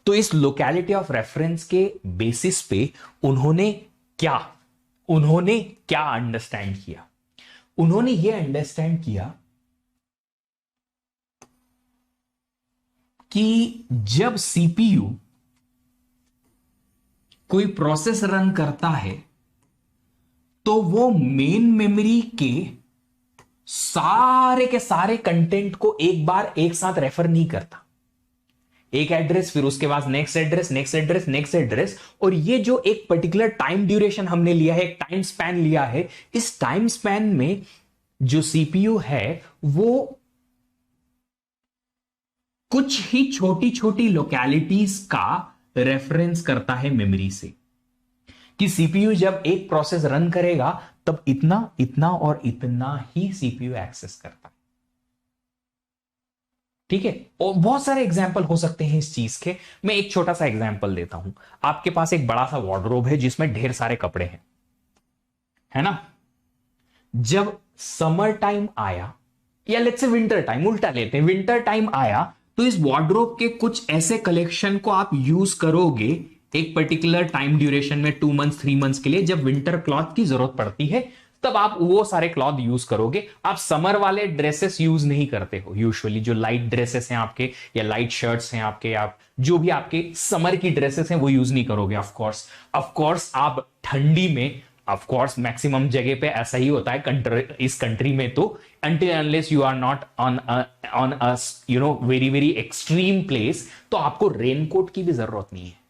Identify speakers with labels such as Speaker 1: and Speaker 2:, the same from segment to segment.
Speaker 1: तो इस locality of reference के बेसिस पे क्या उन्होंने क्या अंडरस्टैंड किया? उन्होंने ये अंडरस्टैंड किया कि जब सीपीयू कोई प्रोसेस रन करता है तो वो मेन मेमोरी के सारे कंटेंट को एक बार एक साथ रेफर नहीं करता। एक एड्रेस, फिर उसके बाद next address, next address, next address, और ये जो एक पर्टिकुलर टाइम ड्यूरेशन हमने लिया है, एक टाइम स्पैन लिया है, इस टाइम स्पैन में जो सीपीयू है वो कुछ ही छोटी छोटी लोकेलिटीज का रेफरेंस करता है मेमोरी से, कि सीपीयू जब एक प्रोसेस रन करेगा तब इतना इतना और इतना ही सीपीयू एक्सेस करता है। ठीक है, और बहुत सारे एग्जाम्पल हो सकते हैं इस चीज के। मैं एक छोटा सा एग्जाम्पल देता हूं। आपके पास एक बड़ा सा वार्डरोब है जिसमें ढेर सारे कपड़े हैं, है ना? जब समर टाइम आया, या लेट्स से विंटर टाइम, उल्टा लेते हैं, विंटर टाइम आया, तो इस वार्डरोब के कुछ ऐसे कलेक्शन को आप यूज करोगे एक पर्टिकुलर टाइम ड्यूरेशन में, 2 मंथ्स 3 मंथ्स के लिए। जब विंटर क्लॉथ की जरूरत पड़ती है तब आप वो सारे क्लॉथ यूज करोगे। आप समर वाले ड्रेसेस यूज नहीं करते हो यूजुअली। जो लाइट ड्रेसेस हैं आपके, या लाइट शर्ट्स हैं आपके, आप जो भी आपके समर की ड्रेसेस हैं वो यूज नहीं करोगे। ऑफकोर्स आप ठंडी में, ऑफकोर्स मैक्सिमम जगह पे ऐसा ही होता है इस कंट्री में, तो until unless you are not on a very very extreme place, तो आपको रेनकोट की भी जरूरत नहीं है।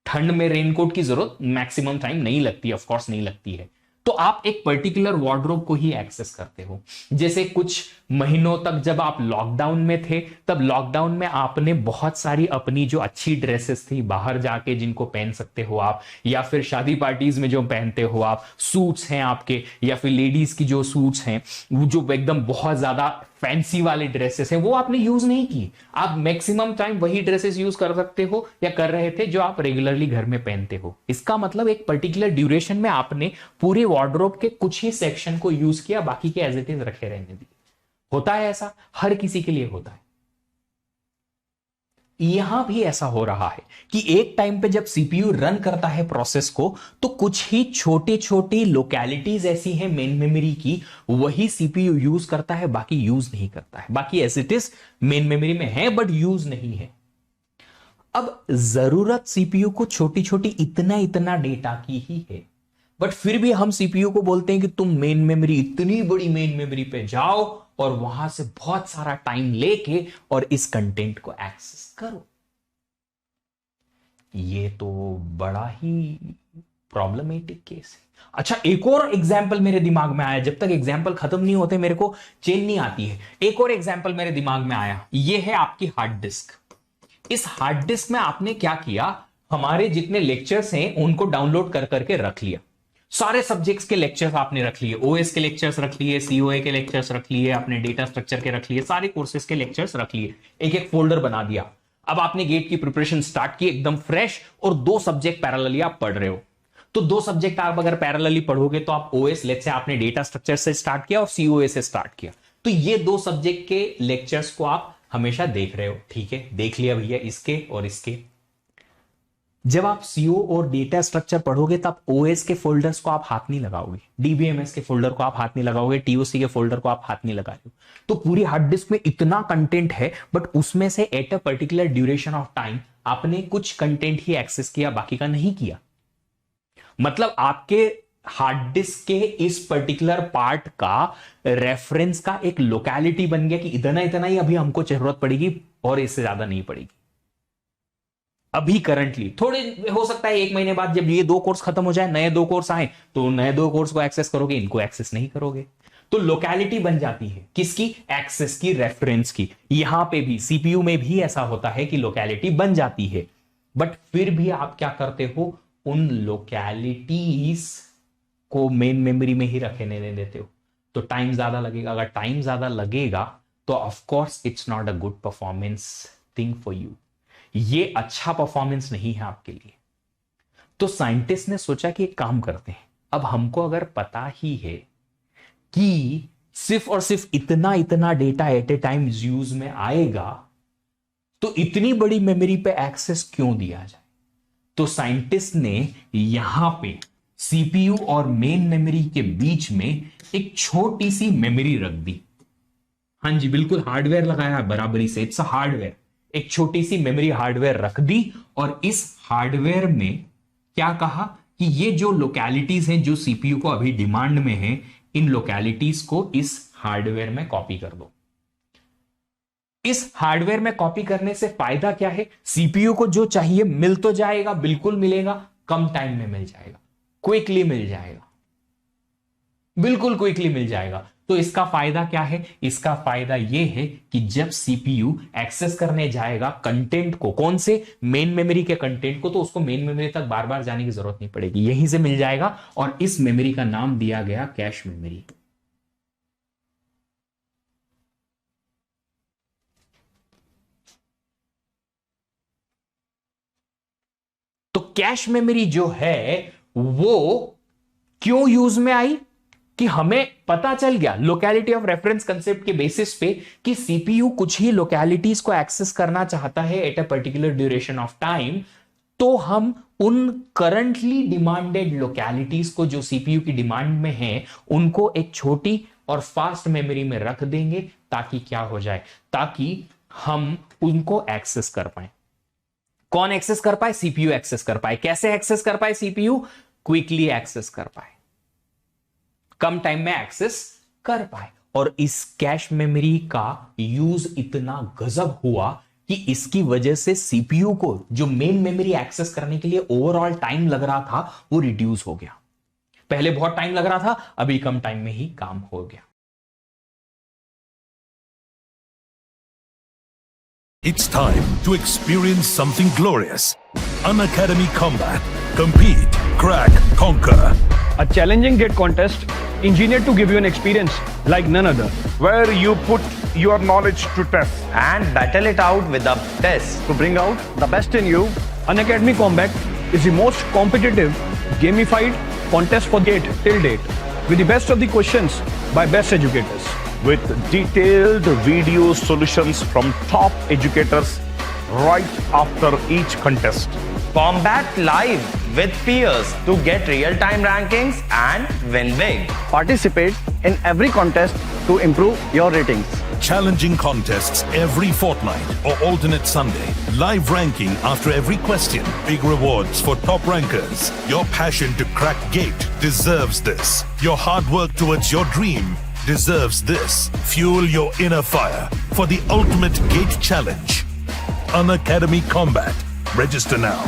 Speaker 1: ठंड में रेनकोट की जरूरत मैक्सिमम टाइम नहीं लगती, ऑफकोर्स नहीं लगती है। तो आप एक पर्टिकुलर वार्डरोब को ही एक्सेस करते हो। जैसे कुछ महीनों तक जब आप लॉकडाउन में थे, तब लॉकडाउन में आपने बहुत सारी अपनी जो अच्छी ड्रेसेस थी बाहर जाके जिनको पहन सकते हो आप, या फिर शादी पार्टीज में जो पहनते हो आप, सूट्स हैं आपके, या फिर लेडीज की जो सूट्स हैं वो जो एकदम बहुत ज्यादा फैंसी वाले ड्रेसेस हैं, वो आपने यूज नहीं की। आप मैक्सिमम टाइम वही ड्रेसेस यूज कर सकते हो या कर रहे थे जो आप रेगुलरली घर में पहनते हो। इसका मतलब एक पर्टिकुलर ड्यूरेशन में आपने पूरे वार्डरोब के कुछ ही सेक्शन को यूज किया, बाकी के एज इट इज रखे रहने दिए। होता है ऐसा, हर किसी के लिए होता है। यहां भी ऐसा हो रहा है कि एक टाइम पे जब सीपीयू रन करता है प्रोसेस को, तो कुछ ही छोटे छोटे लोकेलिटीज ऐसी हैं मेन मेमोरी की, वही सीपीयू यूज करता है, बाकी यूज नहीं करता है। बाकी as it is main memory में है बट यूज नहीं है। अब जरूरत सीपीयू को छोटी छोटी इतना इतना डेटा की ही है, बट फिर भी हम सीपीयू को बोलते हैं कि तुम मेन मेमोरी, इतनी बड़ी मेन मेमोरी पे जाओ और वहां से बहुत सारा टाइम लेके और इस कंटेंट को एक्सेस करो। ये तो बड़ा ही प्रॉब्लमेटिक केस है। अच्छा, एक और एग्जाम्पल मेरे दिमाग में आया। जब तक एग्जाम्पल खत्म नहीं होते मेरे को चैन नहीं आती है। एक और एग्जाम्पल मेरे दिमाग में आया, ये है आपकी हार्ड डिस्क। इस हार्ड डिस्क में आपने क्या किया, हमारे जितने लेक्चर्स हैं उनको डाउनलोड कर करके रख लिया। सारे सब्जेक्ट्स के लेक्चर्स आपने रख लिए, ओएस के लेक्चर्स रख लिए, सीओए के लेक्चर्स रख लिए, आपने डेटा स्ट्रक्चर के रख लिए, सारे कोर्सेज के लेक्चर्स रख लिए, एक एक फोल्डर बना दिया। अब आपने गेट की प्रिपरेशन स्टार्ट की एकदम फ्रेश, और 2 सब्जेक्ट पैरेलली आप पढ़ रहे हो। तो 2 सब्जेक्ट आप अगर पैरेलली पढ़ोगे तो आप ओएस, लेट्स से आपने डेटा स्ट्रक्चर से स्टार्ट किया और सीओए से स्टार्ट किया, तो ये 2 सब्जेक्ट के लेक्चर्स को आप हमेशा देख रहे हो। ठीक है, देख लिया भैया इसके और इसके। जब आप सीओ और डेटा स्ट्रक्चर पढ़ोगे तब ओएस के फोल्डर्स को आप हाथ नहीं लगाओगे, डीबीएमएस के फोल्डर को आप हाथ नहीं लगाओगे, टीओसी के फोल्डर को आप हाथ नहीं लगा रहे हो। तो पूरी हार्ड डिस्क में इतना कंटेंट है, बट उसमें से at a particular duration of time आपने कुछ कंटेंट ही एक्सेस किया, बाकी का नहीं किया। मतलब आपके हार्ड डिस्क के इस पर्टिकुलर पार्ट का रेफरेंस का एक लोकेलिटी बन गया कि इतना इतना ही अभी हमको जरूरत पड़ेगी और इससे ज्यादा नहीं पड़ेगी। अभी करंटली थोड़े हो सकता है 1 महीने बाद जब ये 2 कोर्स खत्म हो जाए, नए 2 कोर्स आए, तो नए 2 कोर्स को एक्सेस करोगे, इनको एक्सेस नहीं करोगे। तो लोकेलिटी बन जाती है किसकी, एक्सेस की, रेफरेंस की। यहां पे भी सीपीयू में भी ऐसा होता है कि लोकेलिटी बन जाती है, बट फिर भी आप क्या करते हो, उन लोकेलिटीज को मेन मेमोरी में ही रखने देते हो। तो टाइम ज्यादा लगेगा, अगर टाइम ज्यादा लगेगा तो of course it's not a good performance thing for you. ये अच्छा परफॉर्मेंस नहीं है आपके लिए। तो साइंटिस्ट ने सोचा कि एक काम करते हैं, अब हमको अगर पता ही है कि सिर्फ और सिर्फ इतना इतना डेटा एट ए टाइम यूज में आएगा, तो इतनी बड़ी मेमोरी पे एक्सेस क्यों दिया जाए? तो साइंटिस्ट ने यहां पे सीपीयू और मेन मेमोरी के बीच में एक छोटी सी मेमोरी रख दी। हां जी, बिल्कुल हार्डवेयर लगाया बराबरी से, इट्स अ हार्डवेयर। एक छोटी सी मेमोरी हार्डवेयर रख दी और इस हार्डवेयर में क्या कहा कि ये जो लोकेलिटीज हैं जो सीपीयू को अभी डिमांड में है, इन लोकेलिटीज को इस हार्डवेयर में कॉपी कर दो। इस हार्डवेयर में कॉपी करने से फायदा क्या है? सीपीयू को जो चाहिए मिल तो जाएगा, बिल्कुल मिलेगा, कम टाइम में मिल जाएगा, क्विकली मिल जाएगा, बिल्कुल क्विकली मिल जाएगा। तो इसका फायदा क्या है? इसका फायदा यह है कि जब सीपीयू एक्सेस करने जाएगा कंटेंट को, कौन से? मेन मेमोरी के कंटेंट को, तो उसको मेन मेमोरी तक बार बार जाने की जरूरत नहीं पड़ेगी, यहीं से मिल जाएगा। और इस मेमोरी का नाम दिया गया कैश मेमोरी। तो कैश मेमोरी जो है वो क्यों यूज में आई? कि हमें पता चल गया लोकेलिटी ऑफ रेफरेंस कंसेप्ट के बेसिस पे कि सीपीयू कुछ ही लोकेलिटीज को एक्सेस करना चाहता है at a particular duration of time, तो हम उन करंटली डिमांडेड लोकेलिटीज को जो सीपीयू की डिमांड में है उनको एक छोटी और फास्ट मेमोरी में रख देंगे, ताकि क्या हो जाए? ताकि हम उनको एक्सेस कर पाए। कौन एक्सेस कर पाए? सीपीयू एक्सेस कर पाए। कैसे एक्सेस कर पाए? सीपीयू क्विकली एक्सेस कर पाए, कम टाइम में एक्सेस कर पाए। और इस कैश मेमोरी का यूज इतना गजब हुआ कि इसकी वजह से सीपीयू को जो मेन मेमोरी एक्सेस करने के लिए ओवरऑल टाइम लग रहा था वो रिड्यूस हो गया। पहले बहुत टाइम लग रहा था, अभी कम टाइम में ही काम हो गया।
Speaker 2: It's time to experience something glorious. Unacademy Combat. Compete, crack, conquer.
Speaker 3: A challenging gate contest engineered to give you an experience like none other.
Speaker 4: where you put your knowledge to test.
Speaker 5: and battle it out with the best.
Speaker 3: To bring out the best in you, Unacademy Combat is the most competitive, gamified contest for gate till date, with the best of the questions by best educators.
Speaker 4: With detailed video solutions from top educators right after each contest.
Speaker 5: Combat live with peers to get real-time rankings and win big.
Speaker 3: Participate in every contest to improve your ratings.
Speaker 2: Challenging contests every fortnight or alternate Sunday. Live ranking after every question. Big rewards for top rankers. Your passion to crack gate deserves this. Your hard work towards your dream deserves this. Fuel your inner fire for the ultimate gate challenge. Unacademy Combat. Register now.